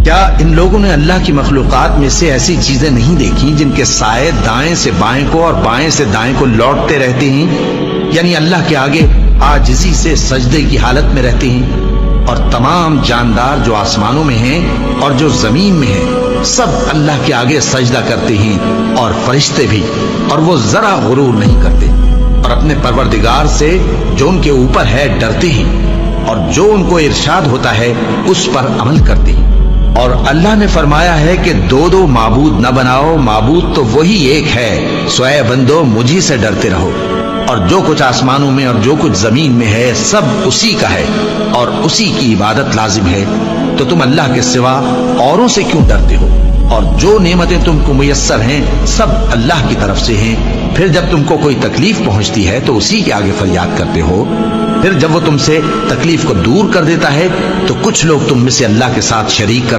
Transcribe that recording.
کیا ان لوگوں نے اللہ کی مخلوقات میں سے ایسی چیزیں نہیں دیکھی جن کے سائے دائیں سے بائیں کو اور بائیں سے دائیں کو لوٹتے رہتے ہیں، یعنی اللہ کے آگے عاجزی سے سجدے کی حالت میں رہتے ہیں؟ اور تمام جاندار جو آسمانوں میں ہیں اور جو زمین میں ہیں سب اللہ کے آگے سجدہ کرتے ہیں، اور فرشتے بھی، اور وہ ذرا غرور نہیں کرتے، اور اپنے پروردگار سے جو ان کے اوپر ہے ڈرتے ہیں، اور جو ان کو ارشاد ہوتا ہے اس پر عمل کرتے ہیں۔ اور اللہ نے فرمایا ہے کہ دو دو معبود نہ بناؤ، معبود تو وہی ایک ہے، سو اے بندو مجھی سے ڈرتے رہو۔ اور جو کچھ آسمانوں میں اور جو کچھ زمین میں ہے سب اسی کا ہے، اور اسی کی عبادت لازم ہے، تو تم اللہ کے سوا اوروں سے کیوں ڈرتے ہو؟ اور جو نعمتیں تم کو میسر ہیں سب اللہ کی طرف سے ہیں۔ پھر جب تم کو کوئی تکلیف پہنچتی ہے تو اسی کے آگے فریاد کرتے ہو، پھر جب وہ تم سے تکلیف کو دور کر دیتا ہے تو کچھ لوگ تم میں سے اللہ کے ساتھ شریک کر